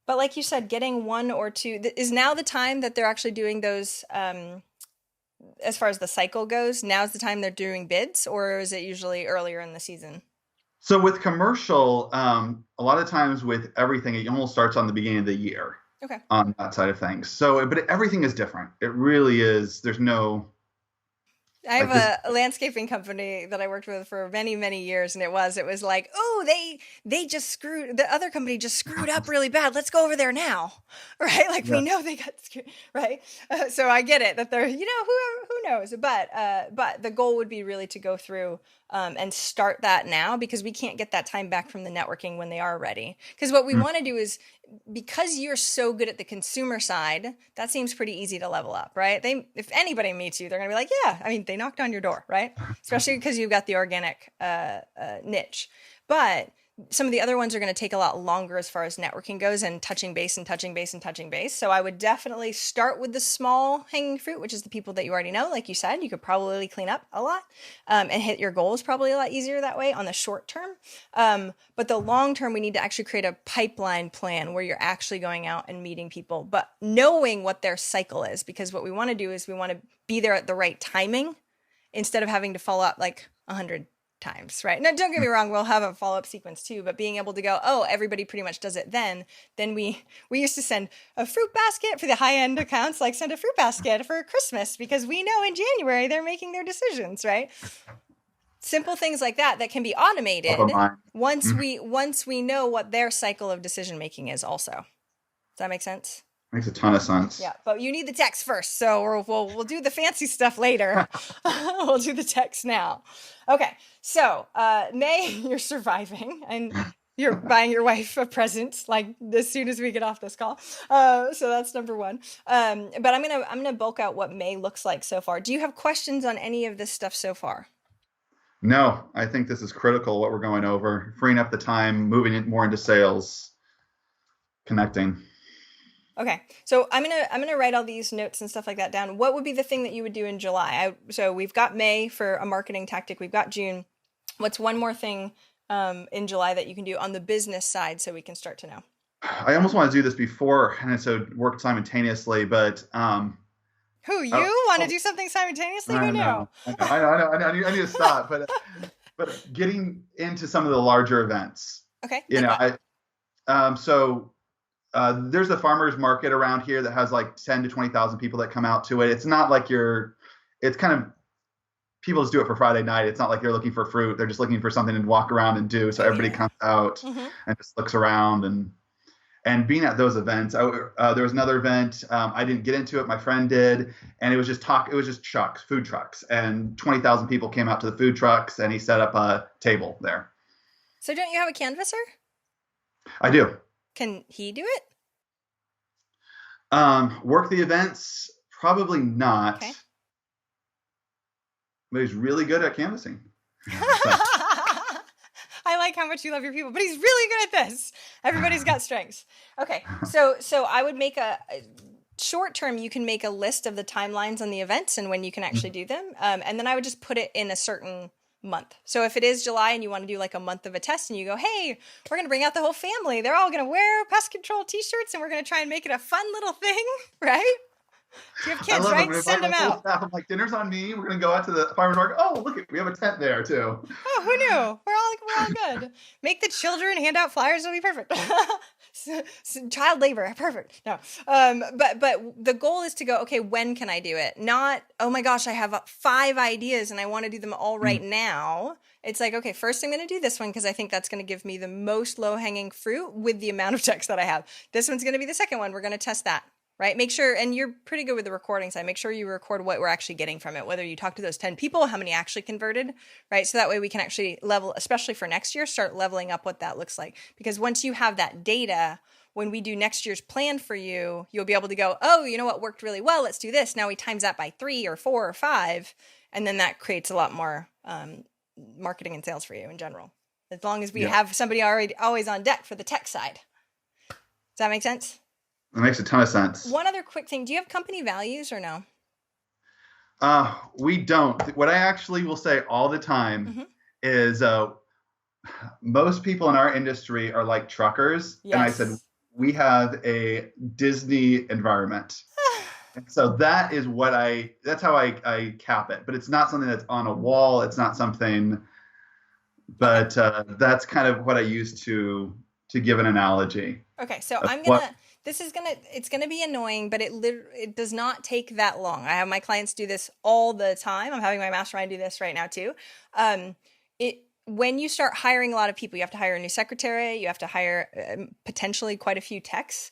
but like you said, getting 1 or 2 is now the time that they're actually doing those, as far as the cycle goes, now's the time they're doing bids, or is it usually earlier in the season? So with commercial, a lot of times with everything, it almost starts on the beginning of the year. Okay. On that side of things. So, but everything is different. It really is. There's no. I have a landscaping company that I worked with for many, many years, and it was like, oh, they just screwed, the other company just screwed up really bad. Let's go over there now, right? Like we know they got screwed, right? So I get it that they're, who knows, but the goal would be really to go through and start that now, because we can't get that time back from the networking when they are ready. Because what we want to do is, because you're so good at the consumer side, that seems pretty easy to level up, right? If anybody meets you, they're going to be like, yeah, I mean, they knocked on your door, right? Especially because you've got the organic niche. But some of the other ones are going to take a lot longer as far as networking goes, and touching base and touching base and touching base. So I would definitely start with the small hanging fruit, which is the people that you already know. Like you said, you could probably clean up a lot and hit your goals probably a lot easier that way on the short term. But the long term, we need to actually create a pipeline plan where you're actually going out and meeting people, but knowing what their cycle is, because what we want to do is we want to be there at the right timing instead of having to follow up like 100 times, right? Now, don't get me wrong, we'll have a follow-up sequence too, but being able to go, oh, everybody pretty much does it then we used to send a fruit basket for the high-end accounts, like send a fruit basket for Christmas, because we know in January they're making their decisions, right? Simple things like that can be automated once we know what their cycle of decision making is also. Does that make sense? Makes a ton of sense. Yeah, but you need the text first, so we'll do the fancy stuff later. We'll do the text now. Okay, so May, you're surviving, and you're buying your wife a present like as soon as we get off this call. So that's number 1. But I'm gonna bulk out what May looks like so far. Do you have questions on any of this stuff so far? No, I think this is critical, what we're going over, freeing up the time, moving it more into sales, connecting. Okay, so I'm gonna write all these notes and stuff like that down. What would be the thing that you would do in July? So we've got May for a marketing tactic. We've got June. What's one more thing in July that you can do on the business side so we can start to know? I almost want to do this before, and so work simultaneously, but who, you want to do something simultaneously? Who knew? I need to stop, but getting into some of the larger events. Okay. There's a farmers market around here that has like 10 to 20,000 people that come out to it. It's not like it's kind of, people just do it for Friday night. It's not like they're looking for fruit. They're just looking for something to walk around and do. So everybody comes out and just looks around and being at those events. There was another event. I didn't get into it. My friend did. And it was just food trucks, and 20,000 people came out to the food trucks, and he set up a table there. So don't you have a canvasser? I do. Can he do it? Work the events? Probably not. Okay. But he's really good at canvassing. I like how much you love your people, but he's really good at this. Everybody's got strengths. Okay, so I would make a short term. You can make a list of the timelines on the events and when you can actually do them, and then I would just put it in a certain month. So if it is July and you want to do like a month of a test, and you go, hey, we're going to bring out the whole family. They're all going to wear pest control t-shirts, and we're going to try and make it a fun little thing, right? Do you have I kids, love it. right? When invite Send my them whole out. staff. I'm like, dinner's on me. We're gonna go out to the farmer's market. Oh, look, we have a tent there too. Oh, who knew? We're all good. Make the children hand out flyers. It'll be perfect. Child labor, perfect. No, but the goal is to go. Okay, when can I do it? Not, oh my gosh, I have 5 ideas and I want to do them all right now. It's like, okay, first I'm going to do this one because I think that's going to give me the most low hanging fruit with the amount of text that I have. This one's going to be the second one. We're going to test that. Right? Make sure, and you're pretty good with the recording side. Make sure you record what we're actually getting from it, whether you talk to those 10 people, how many actually converted, right? So that way we can actually level, especially for next year, start leveling up what that looks like. Because once you have that data, when we do next year's plan for you, you'll be able to go, oh, you know what worked really well? Let's do this. Now we times that by 3 or 4 or 5. And then that creates a lot more marketing and sales for you in general. As long as we have somebody already always on deck for the tech side. Does that make sense? That makes a ton of sense. One other quick thing. Do you have company values or no? We don't. What I actually will say all the time is most people in our industry are like truckers. Yes. And I said, we have a Disney environment. And so that is that's how I cap it. But it's not something that's on a wall. It's not something, but that's kind of what I use to give an analogy. Okay. So it's going to be annoying, but it does not take that long. I have my clients do this all the time. I'm having my mastermind do this right now too. When you start hiring a lot of people, you have to hire a new secretary, you have to hire potentially quite a few techs,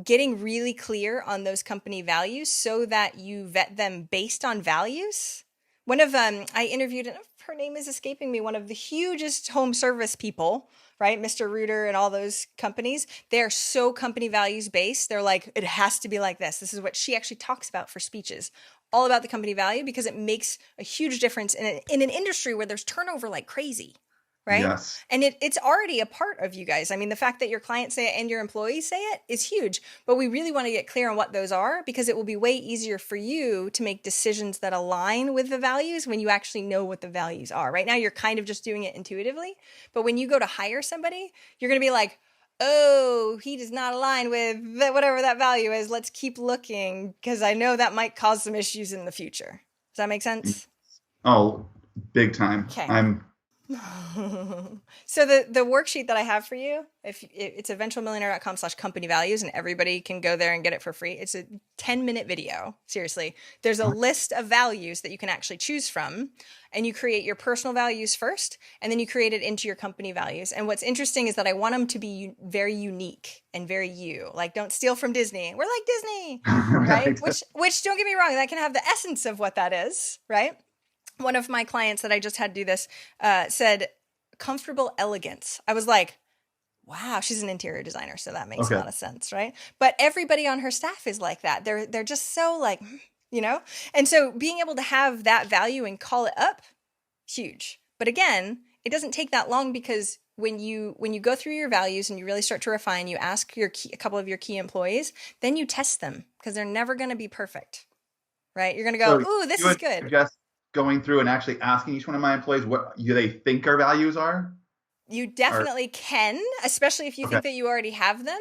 getting really clear on those company values so that you vet them based on values. One of I interviewed, and her name is escaping me, one of the hugest home service people, right? Mr. Reuter and all those companies, they're so company values based. They're like, it has to be like this. This is what she actually talks about for speeches, all about the company value, because it makes a huge difference in an industry where there's turnover like crazy, right? Yes. And it's already a part of you guys. I mean, the fact that your clients say it and your employees say it is huge, but we really want to get clear on what those are, because it will be way easier for you to make decisions that align with the values when you actually know what the values are. Right now, you're kind of just doing it intuitively, but when you go to hire somebody, you're going to be like, oh, he does not align with whatever that value is. Let's keep looking, because I know that might cause some issues in the future. Does that make sense? Oh, big time. Okay. So the worksheet that I have for you, it's eventualmillionaire.com/company values, and everybody can go there and get it for free. It's a 10-minute video. Seriously. There's a list of values that you can actually choose from, and you create your personal values first, and then you create it into your company values. And what's interesting is that I want them to be very unique and very you. Like, don't steal from Disney. We're like Disney, right? Which don't get me wrong, that can have the essence of what that is, right? One of my clients that I just had do this said comfortable elegance. I was like, wow, she's an interior designer, so that makes a lot of sense, right? But everybody on her staff is like that. They're just so like, you know? And so being able to have that value and call it up, huge. But again, it doesn't take that long, because when you go through your values and you really start to refine, you ask a couple of your key employees, then you test them, because they're never going to be perfect, right? You're going to go, ooh, this is good. Just going through and actually asking each one of my employees what do they think our values are? You definitely can, especially if you think that you already have them.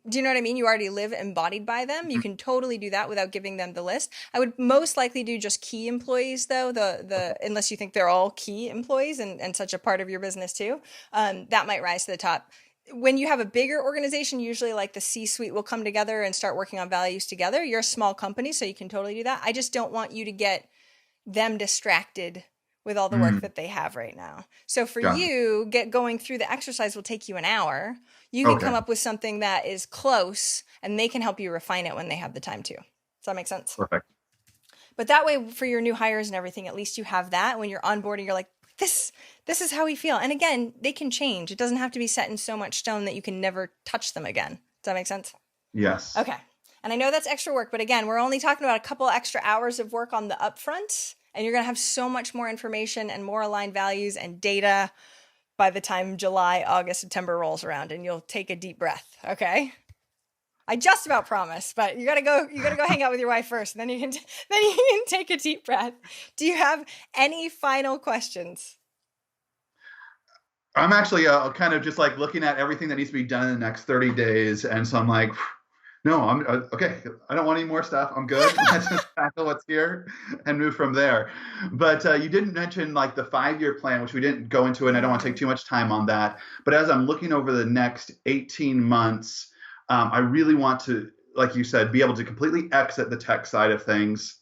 Do you know what I mean? You already live embodied by them. You can totally do that without giving them the list. I would most likely do just key employees though, unless you think they're all key employees and such a part of your business too. That might rise to the top. When you have a bigger organization, usually like the C-suite will come together and start working on values together. You're a small company, so you can totally do that. I just don't want you to get them distracted with all the work that they have right now. So for you, going through the exercise will take you an hour. You can come up with something that is close, and they can help you refine it when they have the time to. Does that make sense? Perfect. But that way, for your new hires and everything, at least you have that. When you're onboarding, you're like, this is how we feel. And again, they can change. It doesn't have to be set in so much stone that you can never touch them again. Does that make sense? Yes. Okay. And I know that's extra work, but again, we're only talking about a couple extra hours of work on the upfront, and you're going to have so much more information and more aligned values and data by the time July, August, September rolls around, and you'll take a deep breath. Okay. I just about promise, but you gotta go hang out with your wife first, and then you can take a deep breath. Do you have any final questions? I'm actually kind of just like looking at everything that needs to be done in the next 30 days. And so I'm like, No, I'm okay. I don't want any more stuff. I'm good. Let's just tackle what's here and move from there. But you didn't mention like the 5-year plan, which we didn't go into, and I don't want to take too much time on that. But as I'm looking over the next 18 months, I really want to, like you said, be able to completely exit the tech side of things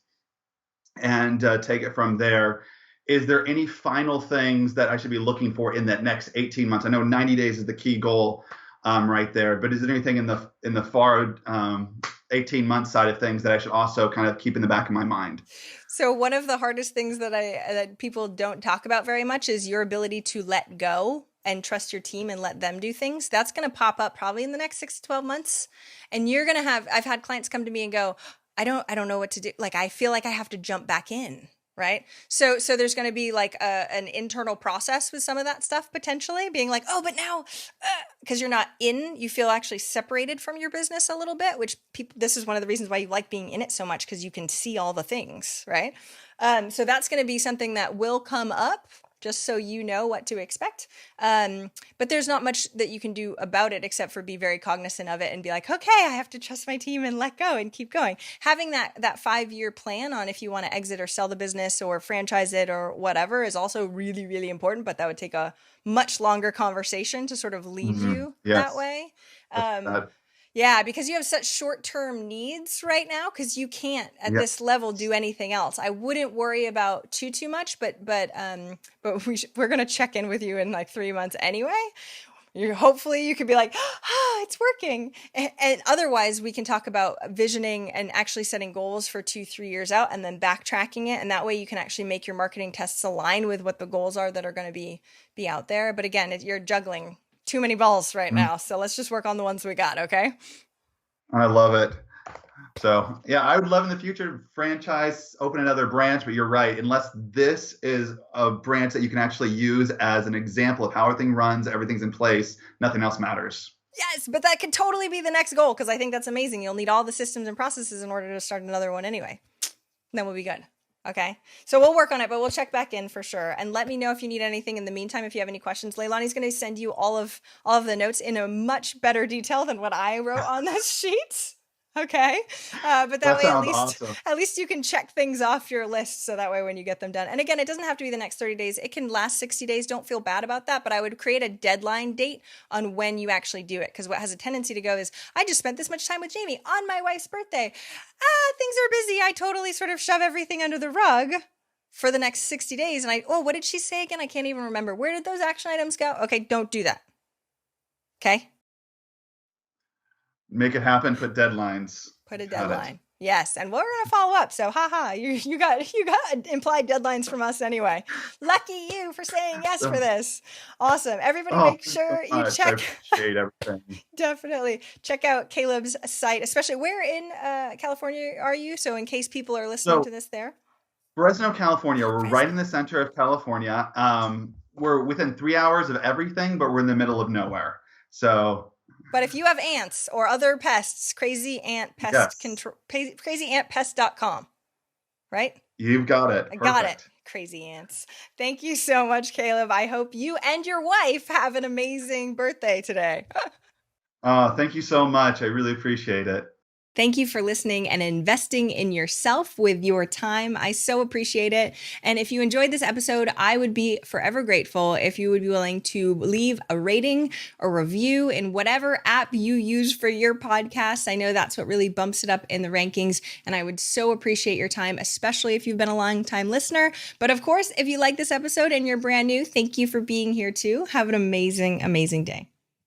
and take it from there. Is there any final things that I should be looking for in that next 18 months? I know 90 days is the key goal right there, but is there anything in the far 18 month side of things that I should also kind of keep in the back of my mind? So one of the hardest things that people don't talk about very much is your ability to let go and trust your team and let them do things. That's going to pop up probably in the next 6 to 12 months. And you're going to have, I've had clients come to me and go, I don't know what to do. Like, I feel like I have to jump back in. Right. So there's going to be like an internal process with some of that stuff, potentially being like, oh, but now because you're not in, you feel actually separated from your business a little bit, which this is one of the reasons why you like being in it so much, because you can see all the things. Right. So that's going to be something that will come up, just so you know what to expect. But there's not much that you can do about it except for be very cognizant of it and be like, okay, I have to trust my team and let go and keep going. Having that 5-year plan on if you want to exit or sell the business or franchise it or whatever is also really, really important, but that would take a much longer conversation to sort of lead you that way. Yeah, because you have such short-term needs right now, because you can't at this level do anything else. I wouldn't worry about too much, but we're gonna check in with you in like 3 months anyway. Hopefully you could be like, it's working. And otherwise we can talk about visioning and actually setting goals for 2-3 years out and then backtracking it. And that way you can actually make your marketing tests align with what the goals are that are going to be out there. But again, you're juggling too many balls right now. So let's just work on the ones we got. Okay. I love it. So yeah, I would love in the future franchise, open another branch, but you're right. Unless this is a branch that you can actually use as an example of how everything runs, everything's in place, nothing else matters. Yes, but that could totally be the next goal, because I think that's amazing. You'll need all the systems and processes in order to start another one anyway. Then we'll be good. Okay. So we'll work on it, but we'll check back in for sure. And let me know if you need anything in the meantime. If you have any questions, Leilani's going to send you all of the notes in a much better detail than what I wrote on this sheet. Okay. But that way, at least you can check things off your list. So that way, when you get them done, and again, it doesn't have to be the next 30 days. It can last 60 days. Don't feel bad about that. But I would create a deadline date on when you actually do it. Because what has a tendency to go is, I just spent this much time with Jaime on my wife's birthday. Things are busy. I totally sort of shove everything under the rug for the next 60 days. And what did she say again? I can't even remember. Where did those action items go? Okay. Don't do that. Okay. Make it happen. Put deadlines. Put a deadline. Yes, and we're gonna follow up. So, you got implied deadlines from us anyway. Lucky you for saying yes for this. Awesome. Everybody, make sure you check. I appreciate everything. Definitely check out Caleb's site, especially where in California are you? So, in case people are listening to this there. Fresno, California. We're right in the center of California. We're within 3 hours of everything, but we're in the middle of nowhere. So. But if you have ants or other pests, Crazy Ant Pest Control, crazyantpest.com, right? You've got it. I got it. Crazy ants. Thank you so much, Caleb. I hope you and your wife have an amazing birthday today. Thank you so much. I really appreciate it. Thank you for listening and investing in yourself with your time. I so appreciate it. And if you enjoyed this episode, I would be forever grateful if you would be willing to leave a rating or review in whatever app you use for your podcast. I know that's what really bumps it up in the rankings. And I would so appreciate your time, especially if you've been a long-time listener. But of course, if you like this episode and you're brand new, thank you for being here too. Have an amazing, amazing day.